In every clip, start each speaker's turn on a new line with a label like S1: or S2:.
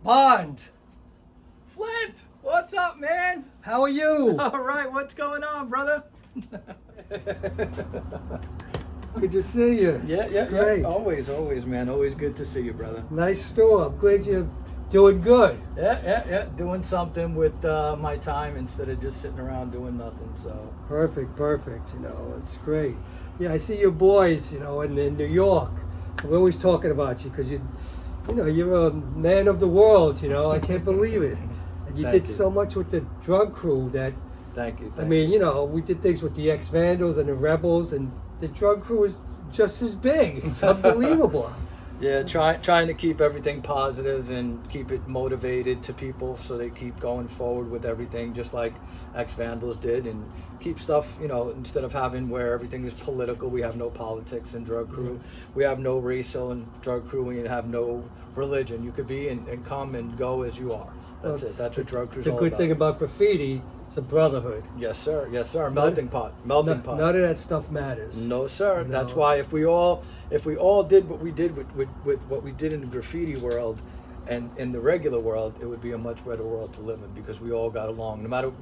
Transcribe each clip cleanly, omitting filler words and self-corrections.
S1: Bond,
S2: Flint, what's up, man?
S1: how are you?
S2: All right, what's going on, brother?
S1: Good to see you. It's great.
S2: Always, man. Always good to see you, brother.
S1: Nice store. I'm glad you're doing good.
S2: Yeah. Doing something with my time instead of just sitting around doing nothing. So
S1: Perfect. You know, it's great. Yeah, I see your boys, you know, in New York. We're always talking about you because you're a man of the world, you know. I can't believe it. And you did so much with the drug crew that,
S2: thank you.
S1: I mean, you know, we did things with the ex-vandals and the rebels, and the drug crew is just as big. It's unbelievable.
S2: Yeah, trying to keep everything positive and keep it motivated to people so they keep going forward with everything, just like ex-vandals did, and keep stuff, you know, instead of having where everything is political. We have no politics in drug crew. We have no racial and drug crew. We have no religion. You could be and come and go as you are. That's it. That's what drug crew's all about.
S1: The good thing about graffiti, it's a brotherhood.
S2: Yes, sir. Melting pot. Melting pot.
S1: None of that stuff matters.
S2: No, sir.
S1: You
S2: That's
S1: know?
S2: why if we all did what we did with what we did in the graffiti world and in the regular world, it would be a much better world to live in, because we all got along. No matter,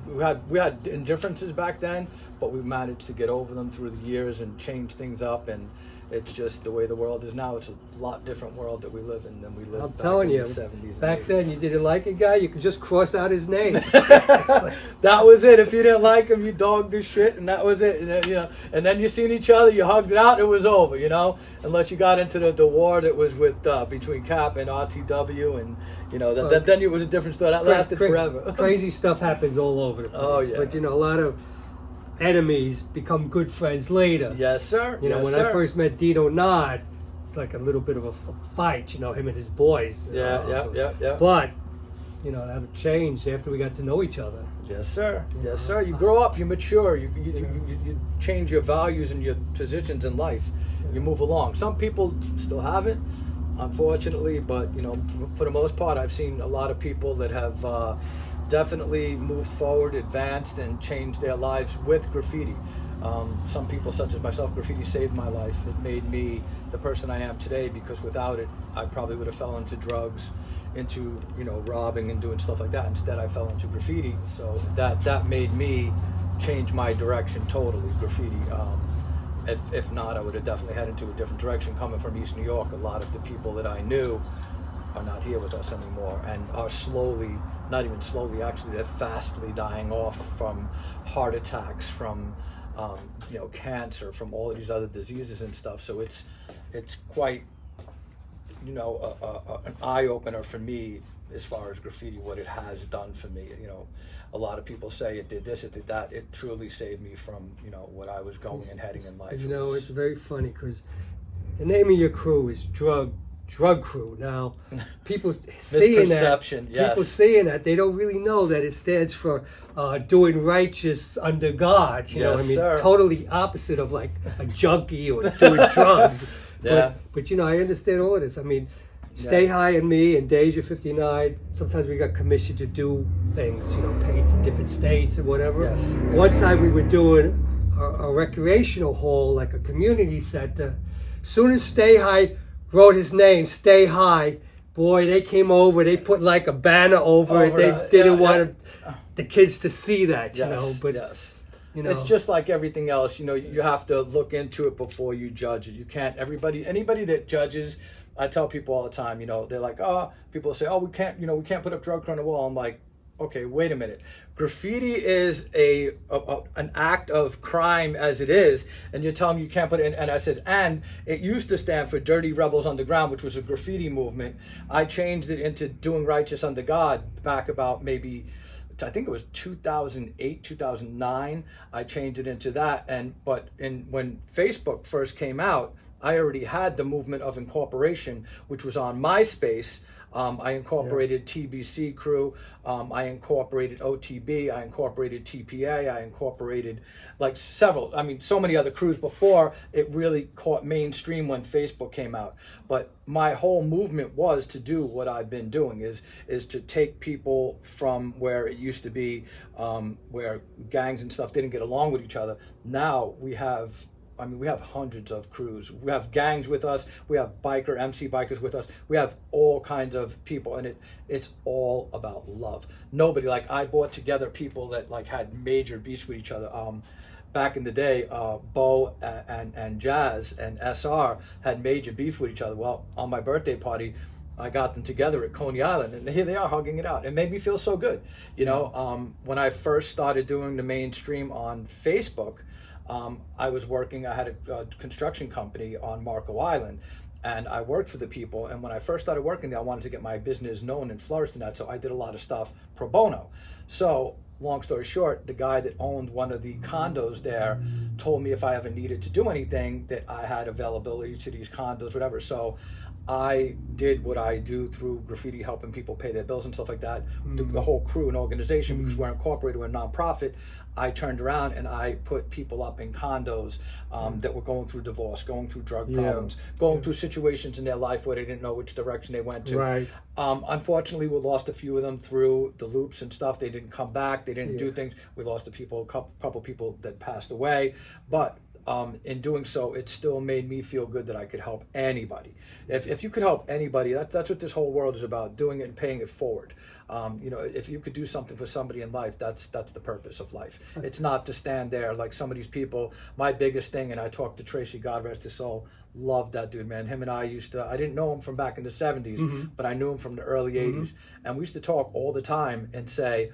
S2: we had differences back then, but we managed to get over them through the years and change things up. And it's just the way the world is now. It's a lot different world that we live in than we lived.
S1: I'm telling you,
S2: in the 70s.
S1: back then you didn't like a guy, you could just cross out his name.
S2: That was it. If you didn't like him, you dogged his shit, and that was it. And then, and then you seen each other, you hugged it out, it was over. Unless you got into the war that was with between Cap and RTW, and then it was a different story. That lasted forever.
S1: Crazy stuff happens all over the place.
S2: Oh yeah.
S1: But a lot of enemies become good friends later.
S2: Yes, sir.
S1: When I first met Dino Nod, it's like a little bit of a fight, him and his boys.
S2: Yeah.
S1: But, that changed after we got to know each other.
S2: Yes, sir. Yes, sir. You grow up, you mature, you change your values and your positions in life. You move along. Some people still haven't, unfortunately, but, for the most part, I've seen a lot of people that have definitely moved forward, advanced, and changed their lives with graffiti. Some people, such as myself, graffiti saved my life. It made me the person I am today, because without it, I probably would have fell into drugs, into robbing and doing stuff like that. Instead, I fell into graffiti, so that made me change my direction totally. Graffiti. If not, I would have definitely headed into a different direction. Coming from East New York, a lot of the people that I knew are not here with us anymore, and are slowly, not even slowly, actually, they're fastly dying off from heart attacks, from cancer, from all of these other diseases and stuff. So it's quite an eye opener for me as far as graffiti, what it has done for me. A lot of people say it did this, it did that. It truly saved me from what I was going and heading in life.
S1: It's very funny because the name of your crew is drug crew. Now, people seeing that, they don't really know that it stands for doing righteous under God.
S2: Sir.
S1: Totally opposite of like a junkie or doing drugs.
S2: Yeah.
S1: But I understand all of this. I mean, Stay High and me and Deja 59, sometimes we got commissioned to do things, paint in different states and whatever.
S2: Yes.
S1: One time we were doing a recreational hall, like a community center. Soon as Stay High wrote his name, Stay High, boy, they came over, they put like a banner over it. They didn't want the kids to see that, but
S2: it's just like everything else. You have to look into it before you judge it. You can't, anybody that judges, I tell people all the time, they're like, people say, we can't put up drug on the wall. I'm like, okay, wait a minute. Graffiti is an act of crime as it is, and you're telling me you can't put it in. And I said, and it used to stand for Dirty Rebels Underground, which was a graffiti movement. I changed it into Doing Righteous Under God back about maybe, I think it was 2008, 2009. I changed it into that. But when Facebook first came out, I already had the movement of incorporation, which was on MySpace. I incorporated TBC crew, I incorporated OTB, I incorporated TPA, I incorporated like so many other crews before it really caught mainstream when Facebook came out. But my whole movement was to do what I've been doing, is to take people from where it used to be, where gangs and stuff didn't get along with each other. Now we have I mean, we have hundreds of crews. We have gangs with us. We have MC bikers with us. We have all kinds of people, and it's all about love. Nobody, like, I brought together people that like had major beefs with each other. Back in the day, Bo and Jazz and SR had major beef with each other. Well, on my birthday party, I got them together at Coney Island, and here they are hugging it out. It made me feel so good. You know, when I first started doing the mainstream on Facebook, I was working, I had a construction company on Marco Island, and I worked for the people. And when I first started working there, I wanted to get my business known and flourished in that, so I did a lot of stuff pro bono. So, long story short, the guy that owned one of the condos there told me if I ever needed to do anything, that I had availability to these condos, whatever. So I did what I do through graffiti, helping people pay their bills and stuff like that. The whole crew and organization, because we're incorporated, we're a nonprofit. I turned around and I put people up in condos that were going through divorce, going through drug problems, going through situations in their life where they didn't know which direction they went to.
S1: Right.
S2: Unfortunately, we lost a few of them through the loops and stuff. They didn't come back. They didn't do things. We lost a couple people that passed away. But in doing so, it still made me feel good that I could help anybody. If you could help anybody, that's what this whole world is about, doing it and paying it forward. You know, if you could do something for somebody in life, that's the purpose of life. It's not to stand there like some of these people. My biggest thing, and I talked to Tracy, God rest his soul, loved that dude, man. Him and I I didn't know him from back in the 70s, but I knew him from the early 80s. And we used to talk all the time and say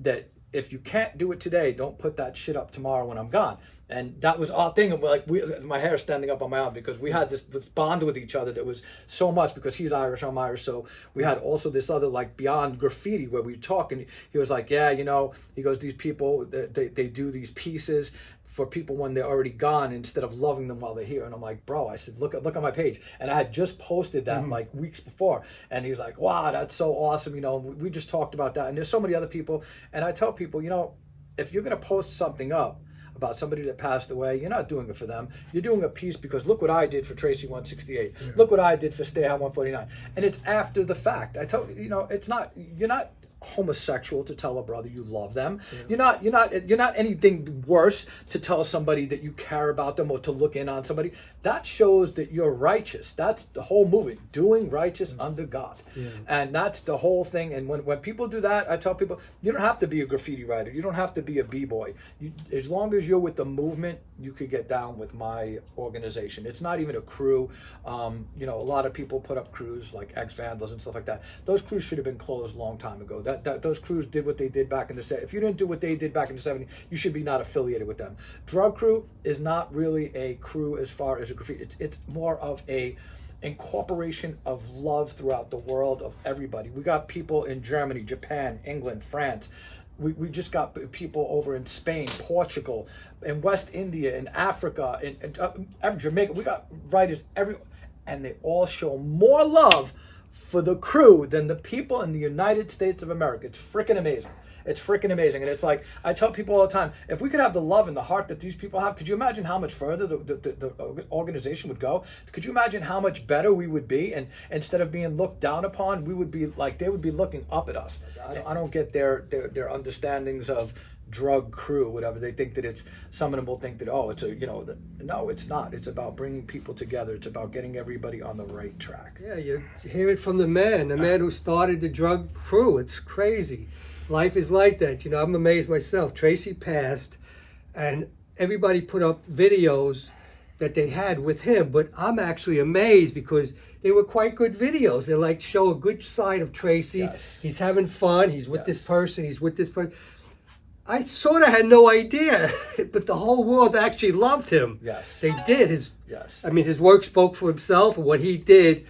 S2: that if you can't do it today, don't put that shit up tomorrow when I'm gone. And that was our thing. And my hair standing up on my arm, because we had this bond with each other that was so much, because he's Irish, I'm Irish. So we had also this other, like, beyond graffiti, where we talk, and he was like, yeah, you know, he goes, these people, they do these pieces for people when they're already gone, instead of loving them while they're here. And I'm like, bro, I said, look at my page. And I had just posted that like weeks before. And he was like, wow, that's so awesome. You know, we just talked about that. And there's so many other people. And I tell people, you know, if you're going to post something up about somebody that passed away, you're not doing it for them. You're doing a piece because look what I did for Tracy 168. Look what I did for Stay High 149. And it's after the fact. I tell you, know, you're not homosexual to tell a brother you love them. You're not anything worse to tell somebody that you care about them, or to look in on somebody. That shows that you're righteous. That's the whole movement, doing righteous under God. And that's the whole thing. And when people do that, I tell people, you don't have to be a graffiti writer. You don't have to be a b-boy. As long as you're with the movement, you could get down with my organization. It's not even a crew. You know, a lot of people put up crews like ex-vandals and stuff like that. Those crews should have been closed a long time ago. Those crews did what they did back in the 70s. If you didn't do what they did back in the 70s, you should be not affiliated with them. Drug crew is not really a crew as far as a graffiti. It's more of a incorporation of love throughout the world of everybody. We got people in Germany, Japan, England, France. We just got people over in Spain, Portugal, in West India, in Africa, in Jamaica. We got writers everywhere, and they all show more love for the crew than the people in the United States of America. It's freaking amazing. It's freaking amazing. And it's like, I tell people all the time, if we could have the love and the heart that these people have, could you imagine how much further the organization would go? Could you imagine how much better we would be? And instead of being looked down upon, we would be like, they would be looking up at us. I don't get their understandings of drug crew, whatever. They think that it's, some of them will think that, oh, it's a, you know, no, it's not. It's about bringing people together. It's about getting everybody on the right track.
S1: Yeah, you hear it from the man who started the drug crew. It's crazy. Life is like that. You know, I'm amazed myself. Tracy passed, and everybody put up videos that they had with him, but I'm actually amazed because they were quite good videos. They like show a good side of Tracy.
S2: Yes.
S1: He's having fun. He's with this person. He's with this person. I sort of had no idea, but the whole world actually loved him.
S2: Yes.
S1: They did.
S2: Yes.
S1: I mean, his work spoke for himself, and what he did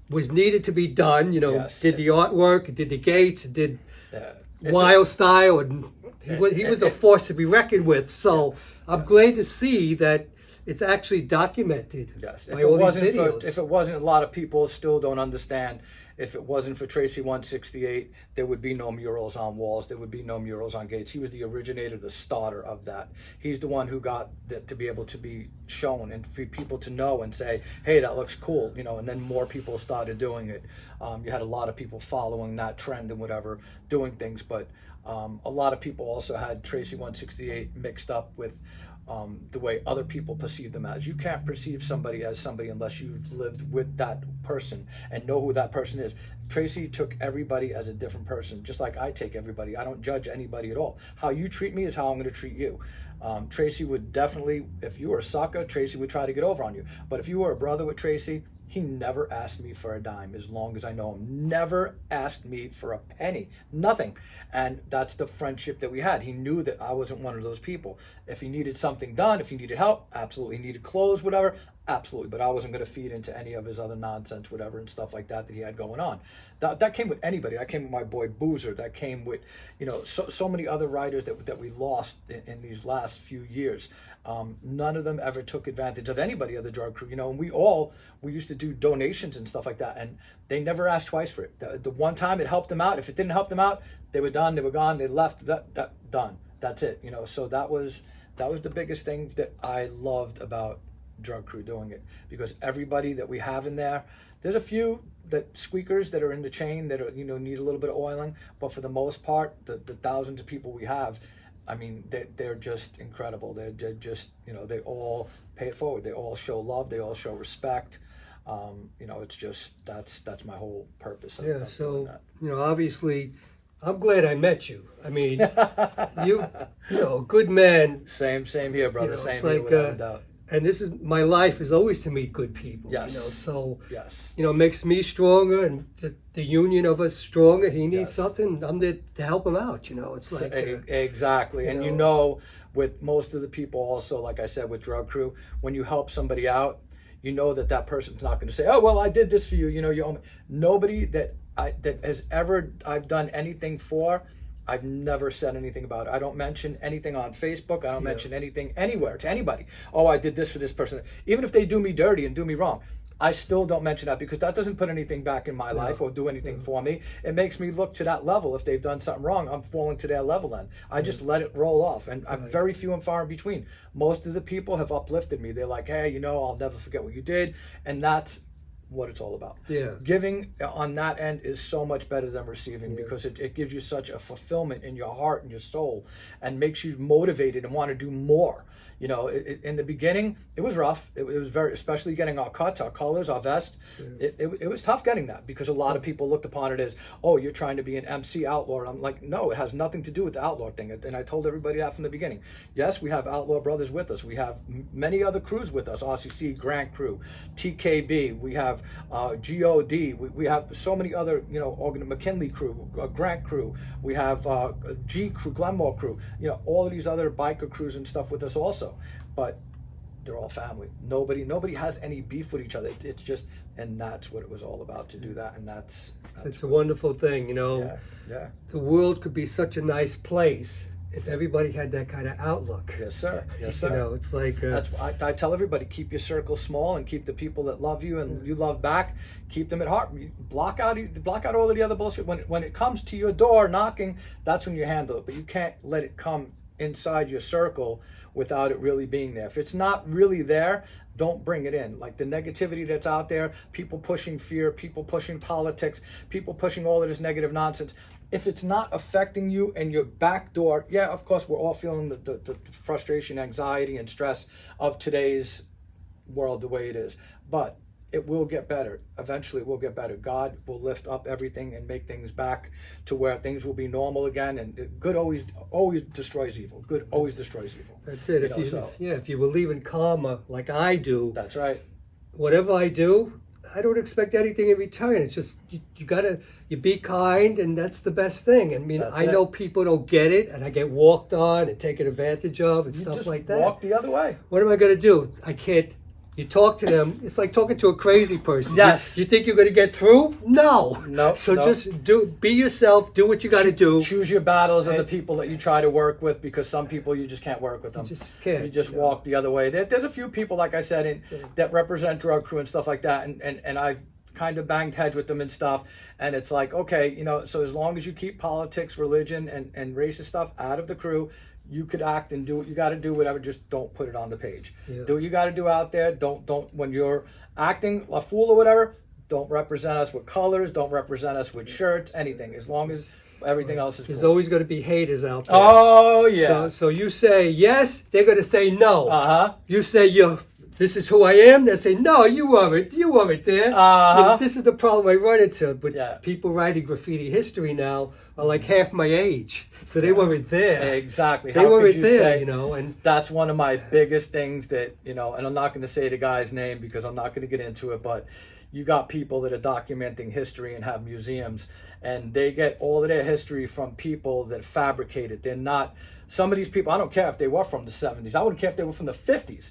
S1: was needed to be done. You know,
S2: Yes.
S1: did the artwork, did the gates, did wild style, and he was a force to be reckoned with. So I'm glad to see that it's actually documented.
S2: Yes.
S1: By all these videos.
S2: If it wasn't, a lot of people still don't understand. If it wasn't for Tracy 168, there would be no murals on walls. There would be no murals on gates. He was the originator, the starter of that. He's the one who got that to be able to be shown and for people to know and say, hey, that looks cool, you know, and then more people started doing it. You had a lot of people following that trend and whatever, doing things, but a lot of people also had Tracy 168 mixed up with the way other people perceive them as. You can't perceive somebody as somebody unless you've lived with that person and know who that person is. Tracy took everybody as a different person, just like I take everybody. I don't judge anybody at all. How you treat me is how I'm going to treat you. Tracy would definitely, if you were a sucker, Tracy would try to get over on you. But if you were a brother with Tracy, he never asked me for a dime as long as I know him. Never asked me for a penny, nothing. And that's the friendship that we had. He knew that I wasn't one of those people. If he needed something done, if he needed help, absolutely. He needed clothes, whatever, absolutely. But I wasn't going to feed into any of his other nonsense, whatever, and stuff like that he had going on. That came with anybody. That came with my boy Boozer. That came with, so many other writers that we lost in these last few years. None of them ever took advantage of anybody of the drug crew, and we used to do donations and stuff like that, and they never asked twice for it. The one time it helped them out. If it didn't help them out, they were done, they were gone, they left, that done. That's it, so that was the biggest thing that I loved about drug crew doing it, because everybody that we have in there's a few squeakers that are in the chain that are, need a little bit of oiling, but for the most part, the thousands of people we have, I mean, they're just incredible. They're just, they all pay it forward. They all show love. They all show respect. It's just, that's my whole purpose. Of doing that.
S1: Obviously, I'm glad I met you. I mean, good man.
S2: Same here, brother. Same
S1: it's
S2: here,
S1: like,
S2: without a doubt.
S1: And this is my life is always to meet good people.
S2: Yes.
S1: So
S2: yes.
S1: It makes me stronger, and the union of us stronger. He needs
S2: Yes.
S1: something, I'm there to help him out. It's like
S2: exactly. And with most of the people also, like I said, with drug crew, when you help somebody out, that person's not going to say, oh well, I did this for you. You owe me. Nobody that has ever I've done anything for, I've never said anything about it. I don't mention anything on Facebook. I don't mention anything anywhere to anybody. Oh, I did this for this person. Even if they do me dirty and do me wrong, I still don't mention that, because that doesn't put anything back in my life or do anything for me. It makes me look to that level. If they've done something wrong, I'm falling to their level then. I just let it roll off, and I'm very few and far in between. Most of the people have uplifted me. They're like, hey, I'll never forget what you did. And that's what it's all about.
S1: Yeah.
S2: Giving on that end is so much better than receiving, because it gives you such a fulfillment in your heart and your soul, and makes you motivated and want to do more. In the beginning, it was rough. It was very, especially getting our cuts, our colors, our vest. Yeah. It was tough getting that, because a lot of people looked upon it as, oh, you're trying to be an MC outlaw. And I'm like, no, it has nothing to do with the outlaw thing. And I told everybody that from the beginning. Yes, we have outlaw brothers with us. We have many other crews with us, RCC, Grant Crew, TKB. We have GOD. We have so many other, McKinley Crew, Grant Crew. We have G Crew, Glenmore Crew. All of these other biker crews and stuff with us also. But they're all family. Nobody has any beef with each other. It's just, and that's what it was all about, to do that. And that's
S1: it's a wonderful thing,
S2: Yeah.
S1: The world could be such a nice place if everybody had that kind of outlook.
S2: Yes, sir. Yes, sir.
S1: It's like
S2: that's why I tell everybody, keep your circle small and keep the people that love you and you love back, keep them at heart. Block out all of the other bullshit. When it comes to your door knocking, that's when you handle it. But you can't let it come inside your circle without it really being there. If it's not really there, don't bring it in. Like the negativity that's out there, people pushing fear, people pushing politics, people pushing all of this negative nonsense. If it's not affecting you and your back door, yeah, of course, we're all feeling the frustration, anxiety, and stress of today's world the way it is. But it will get better. Eventually, it will get better. God will lift up everything and make things back to where things will be normal again. And good always destroys evil. Good always destroys evil.
S1: That's it. If you believe in karma like I do,
S2: that's right.
S1: Whatever I do, I don't expect anything in return. It's just you be kind, and that's the best thing. I mean, I know people don't get it, and I get walked on and taken advantage of and stuff like that.
S2: Walk the other way.
S1: What am I going to do? I can't. You talk to them, it's like talking to a crazy person.
S2: Yes.
S1: You think you're going to get through? No. So
S2: no.
S1: just be yourself, do what you got to do.
S2: Choose your battles and the people that you try to work with, because some people you just can't work with them.
S1: You just can't.
S2: You just walk the other way. There's a few people, like I said, that represent drug crew and stuff like that, and I've kind of banged heads with them and stuff, and it's like, okay, so as long as you keep politics, religion, and racist stuff out of the crew, you could act and do what you got to do, whatever. Just don't put it on the page. Yeah. Do what you got to do out there. Don't when you're acting a fool or whatever, don't represent us with colors. Don't represent us with shirts. Anything. As long as Everything else is
S1: There's
S2: cool.
S1: always going to be haters out there.
S2: Oh yeah.
S1: So you say yes, they're going to say no. You say this is who I am. They say no, you weren't there. This is the problem I run into. But people writing graffiti history now are like half my age, so they weren't there.
S2: Exactly.
S1: They weren't there, and
S2: that's one of my biggest things that and I'm not going to say the guy's name because I'm not going to get into it, but you got people that are documenting history and have museums, and they get all of their history from people that fabricate it. They're not, some of these people, I don't care if they were from the 70s. I wouldn't care if they were from the 50s.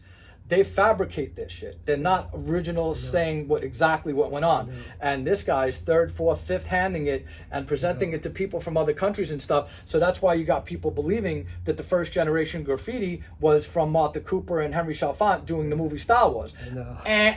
S2: They fabricate this shit. They're not original saying exactly what went on. And this guy's third, fourth, fifth handing it and presenting it to people from other countries and stuff. So that's why you got people believing that the first generation graffiti was from Martha Cooper and Henry Chalfant doing the movie Star Wars.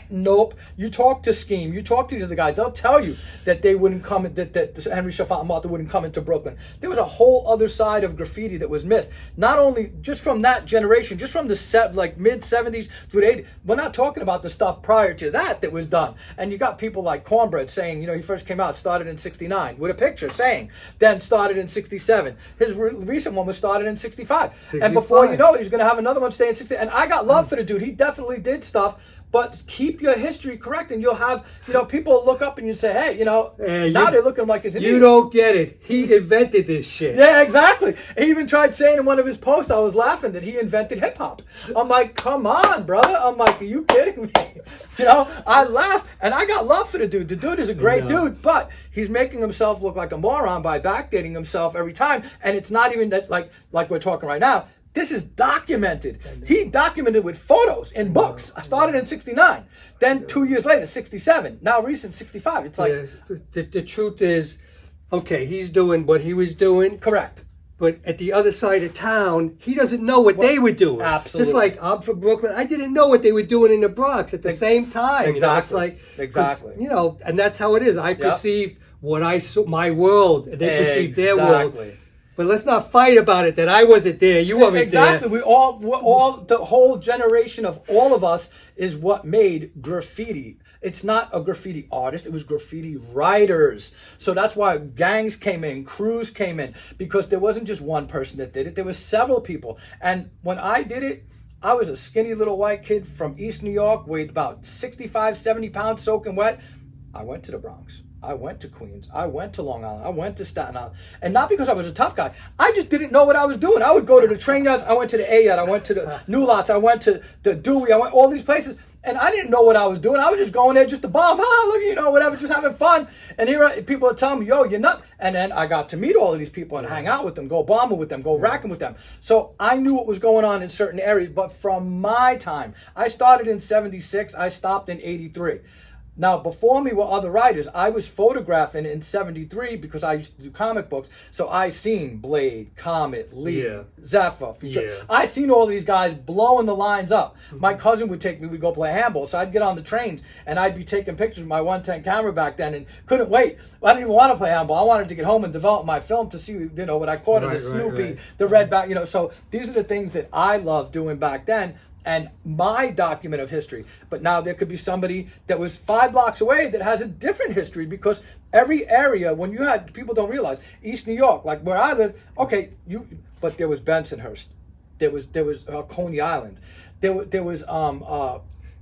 S2: Nope. You talk to Scheme, you talk to these other guys, they'll tell you that they wouldn't come, that Henry Chalfant and Martha wouldn't come into Brooklyn. There was a whole other side of graffiti that was missed. Not only just from that generation, just from the mid 70s through the 80s. We're not talking about the stuff prior to that was done. And you got people like Cornbread saying, he first came out, started in 69, with a picture saying, then started in 67. His recent one was started in 65. And before you know it, he's going to have another one stay in 60. And I got love for the dude. He definitely did stuff. But keep your history correct, and you'll have, people look up and you say, hey, now they're looking like it's an idiot.
S1: You don't get it. He invented this shit.
S2: Yeah, exactly. He even tried saying in one of his posts, I was laughing, that he invented hip hop. I'm like, come on, brother. I'm like, are you kidding me? I laugh, and I got love for the dude. The dude is a great dude, but he's making himself look like a moron by backdating himself every time, and it's not even that like we're talking right now. This is documented. He documented with photos in books. I started in 69. Then 2 years later, 67. Now recent 65. It's like...
S1: The truth is, okay, he's doing what he was doing.
S2: Correct.
S1: But at the other side of town, he doesn't know what they were doing.
S2: Absolutely.
S1: Just like I'm from Brooklyn. I didn't know what they were doing in the Bronx at the same time.
S2: Exactly.
S1: Exactly. And that's how it is. I perceive what I saw, my world, and they perceive their world. But let's not fight about it that I wasn't there, you weren't there.
S2: Exactly. We're all, the whole generation of all of us is what made graffiti. It's not a graffiti artist, it was graffiti writers. So that's why gangs came in, crews came in, because there wasn't just one person that did it, there was several people. And when I did it, I was a skinny little white kid from East New York, weighed about 65, 70 pounds, soaking wet. I went to the Bronx. I went to Queens. I went to Long Island. I went to Staten Island. And not because I was a tough guy. I just didn't know what I was doing. I would go to the train yards. I went to the A yard. I went to the New Lots. I went to the Dewey. I went all these places. And I didn't know what I was doing. I was just going there just to bomb. Look, whatever, just having fun. And here people are telling me, yo, you're nuts. And then I got to meet all of these people and hang out with them, go bombing with them, go racking with them. So I knew what was going on in certain areas. But from my time, I started in 76. I stopped in 83. Now, before me were other writers. I was photographing in 73 because I used to do comic books. So I seen Blade, Comet, Lee, Zephyr. I seen all these guys blowing the lines up. My cousin would take me, we'd go play handball. So I'd get on the trains and I'd be taking pictures with my 110 camera back then and couldn't wait. I didn't even want to play handball. I wanted to get home and develop my film to see, what I caught of the Snoopy, the red back, So these are the things that I loved doing back then. And my document of history. But now there could be somebody that was 5 blocks away that has a different history, because every area, when you had, people don't realize, East New York, like where I live, but there was Bensonhurst, there was Coney Island, there was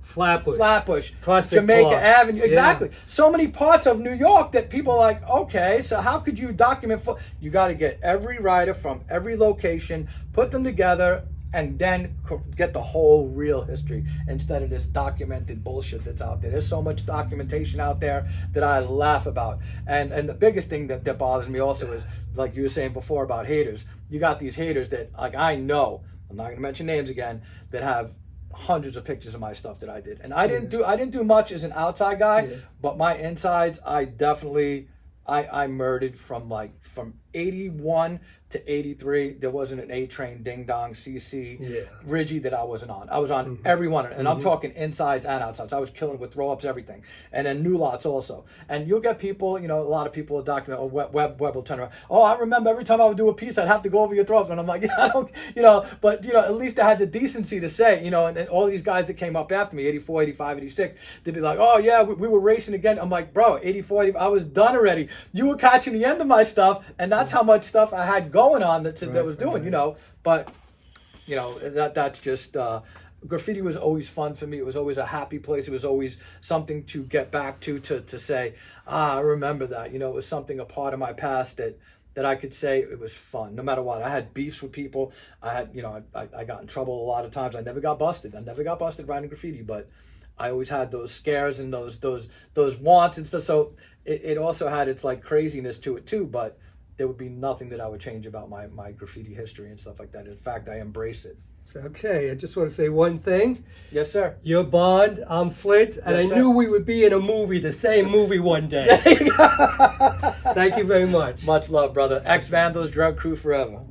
S2: Flatbush,
S1: Prospect
S2: Jamaica
S1: Park.
S2: Avenue, exactly. So many parts of New York that people are like, okay, so how could you document? You got to get every writer from every location, put them together, and then get the whole real history instead of this documented bullshit that's out there. There's so much documentation out there that I laugh about. And the biggest thing that bothers me also is, like you were saying before about haters. You got these haters that, like, I know, I'm not going to mention names again, that have hundreds of pictures of my stuff that I did. And I didn't do much as an outside guy, but my insides, I definitely, I murdered from 81 to 83. There wasn't an A Train, Ding Dong, CC, Ridgie that I wasn't on. I was on every one, and I'm talking insides and outsides. I was killing with throw-ups, everything, and then New Lots also. And you'll get people, a lot of people will document, Web will turn around. Oh, I remember every time I would do a piece, I'd have to go over your throat, and I'm like, I don't, but at least I had the decency to say, and all these guys that came up after me, 84, 85, 86, they'd be like, oh yeah, we were racing again. I'm like, bro, 84, 85, I was done already. You were catching the end of my stuff, and now that's how much stuff I had going on that was doing,
S1: right.
S2: you know. But, you know, that's just, graffiti was always fun for me. It was always a happy place. It was always something to get back to say, I remember that. You know, it was something, a part of my past that I could say it was fun, no matter what. I had beefs with people. I had, you know, I got in trouble a lot of times. I never got busted. I never got busted writing graffiti, but I always had those scares and those wants and stuff. So it also had its like craziness to it too, but there would be nothing that I would change about my graffiti history and stuff like that. In fact, I embrace it.
S1: Okay, I just want to say one thing.
S2: Yes, sir.
S1: You're Bond, I'm Flint, and
S2: Yes,
S1: I knew we would be in a movie, the same movie one day. Thank you very much.
S2: Much love, brother. Ex-Vandals, drug crew forever.